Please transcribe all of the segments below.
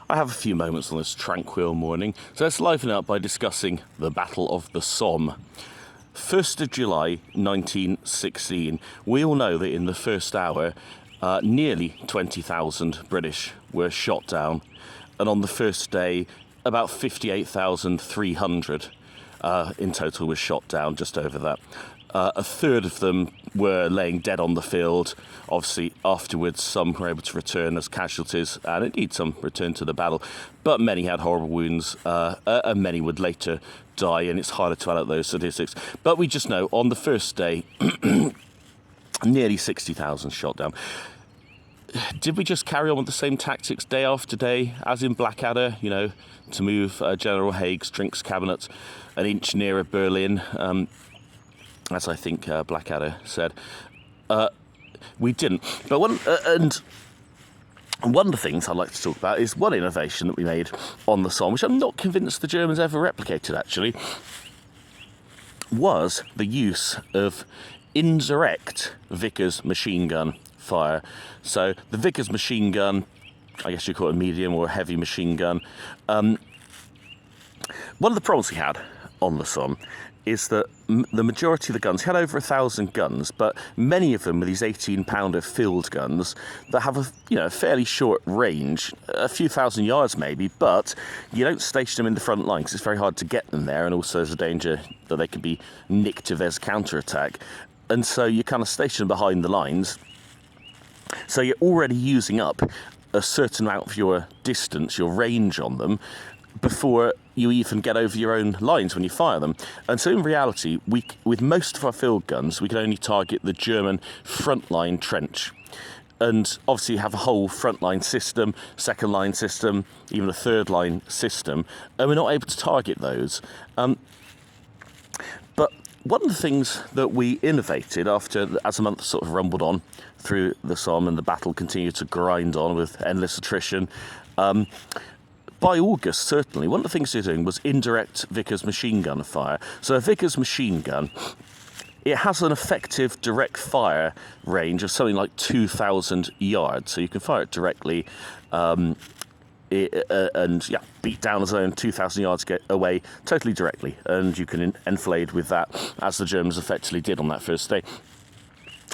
I have a few moments on this tranquil morning, so let's liven up by discussing the Battle of the Somme. 1st of July 1916. We all know that in the first hour, nearly 20,000 British were shot down, and on the first day, about 58,300 in total was shot down, just over that. A third of them were laying dead on the field. Obviously, afterwards, some were able to return as casualties, and indeed some returned to the battle. But many had horrible wounds, and many would later die, and it's harder to add up those statistics. But we just know, on the first day, nearly 60,000 shot down. Did we just carry on with the same tactics day after day, as in Blackadder, to move General Haig's drinks cabinet an inch nearer Berlin? As I think Blackadder said, we didn't. But one of the things I'd like to talk about is one innovation that we made on the Somme, which I'm not convinced the Germans ever replicated, actually, was the use of indirect Vickers machine gun fire. So the Vickers machine gun, I guess you call it a medium or a heavy machine gun. One of the problems we had on the Somme is that the majority of the guns had over 1,000 guns, but many of them were these 18-pounder field guns that have a fairly short range, a few thousand yards maybe, but you don't station them in the front line because it's very hard to get them there, and also there's a danger that they can be nicked if there's counter-attack. And so you kind of station them behind the lines. So you're already using up a certain amount of your distance, your range on them, before you even get over your own lines when you fire them. And so in reality, with most of our field guns, we can only target the German frontline trench. And obviously you have a whole frontline system, second line system, even a third line system, and we're not able to target those. But one of the things that we innovated as the month sort of rumbled on through the Somme and the battle continued to grind on with endless attrition, by August, certainly, one of the things they're doing was indirect Vickers machine gun fire. So a Vickers machine gun, it has an effective direct fire range of something like 2,000 yards. So you can fire it directly and beat down a zone 2,000 yards away totally directly. And you can enfilade with that, as the Germans effectively did on that first day.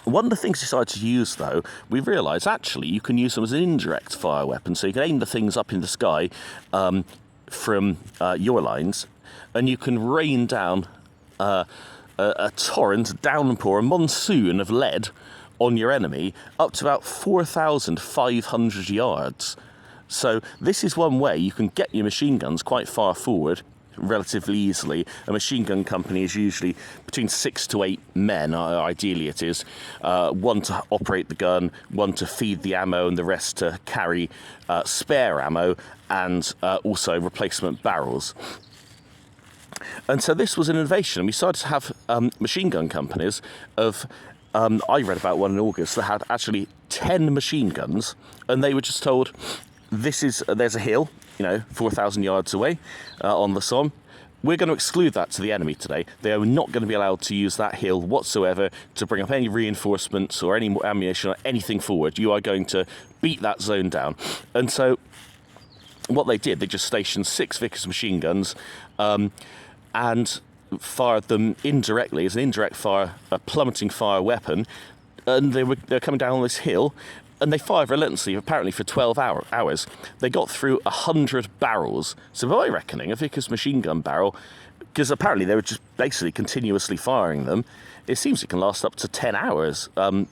One of the things we decided to use, though, we realised actually you can use them as an indirect fire weapon. So you can aim the things up in the sky from your lines, and you can rain down a torrent, a downpour, a monsoon of lead on your enemy up to about 4,500 yards. So this is one way you can get your machine guns quite far forward relatively easily. A machine gun company is usually between 6 to 8 men, ideally it is. One to operate the gun, one to feed the ammo, and the rest to carry spare ammo and also replacement barrels. And so this was an innovation. We started to have machine gun companies of... I read about one in August that had actually 10 machine guns, and they were just told, there's a hill, 4,000 yards away on the Somme. We're going to exclude that to the enemy today. They are not going to be allowed to use that hill whatsoever to bring up any reinforcements or any more ammunition or anything forward. You are going to beat that zone down. And so what they did, they just stationed 6 Vickers machine guns and fired them indirectly as an indirect fire, a plummeting fire weapon. And they're coming down on this hill, and they fired relentlessly, apparently for 12 hours. They got through 100 barrels. So by my reckoning, a Vickers machine gun barrel, because apparently they were just basically continuously firing them, it seems it can last up to 10 hours. It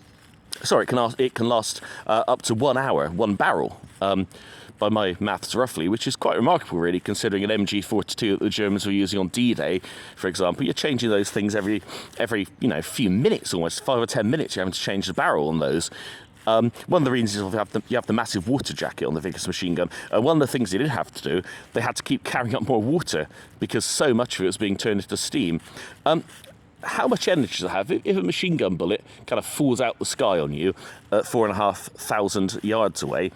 can last up to 1 hour, one barrel, by my maths roughly, which is quite remarkable really, considering an MG42 that the Germans were using on D-Day, for example. You're changing those things every few minutes, almost 5 or 10 minutes. You're having to change the barrel on those. One of the reasons is you have the massive water jacket on the Vickers machine gun. One of the things they did have to do, they had to keep carrying up more water because so much of it was being turned into steam. How much energy does it have? If a machine gun bullet kind of falls out the sky on you at 4,500 yards away,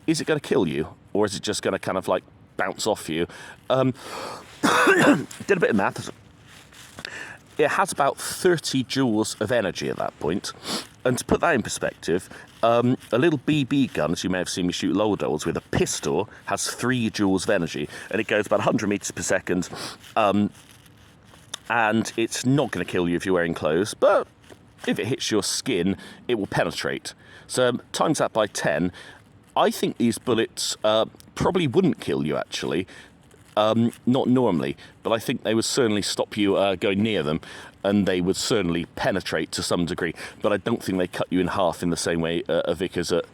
is it going to kill you, or is it just going to kind of like bounce off you? Did a bit of math. It has about 30 joules of energy at that point. And to put that in perspective, a little BB gun, as you may have seen me shoot lower dolls with, a pistol has 3 joules of energy, and it goes about 100 metres per second, and it's not going to kill you if you're wearing clothes, but if it hits your skin, it will penetrate. So times that by 10, I think these bullets probably wouldn't kill you, actually. Not normally, but I think they would certainly stop you going near them, and they would certainly penetrate to some degree. But I don't think they cut you in half in the same way a Vickers at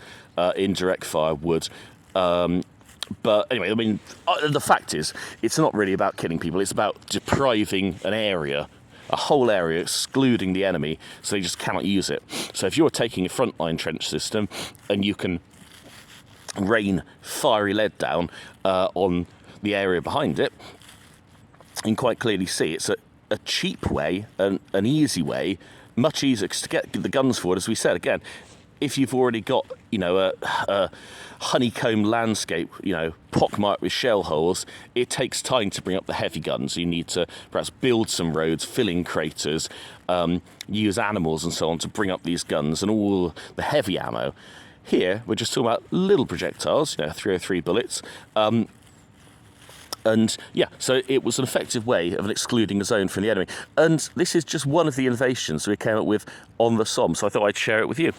indirect fire would. But anyway, I mean, the fact is, it's not really about killing people. It's about depriving an area, a whole area, excluding the enemy, so they just cannot use it. So if you're taking a frontline trench system and you can rain fiery lead down on the area behind it, you can quite clearly see it's a cheap way, an easy way, much easier to get the guns forward. As we said, again, if you've already got, you know, a honeycomb landscape, you know, pockmarked with shell holes, it takes time to bring up the heavy guns. You need to perhaps build some roads, fill in craters, use animals and so on to bring up these guns and all the heavy ammo. Here, we're just talking about little projectiles, you know, 303 bullets. And yeah, so it was an effective way of excluding a zone from the enemy. And this is just one of the innovations we came up with on the Somme, so I thought I'd share it with you.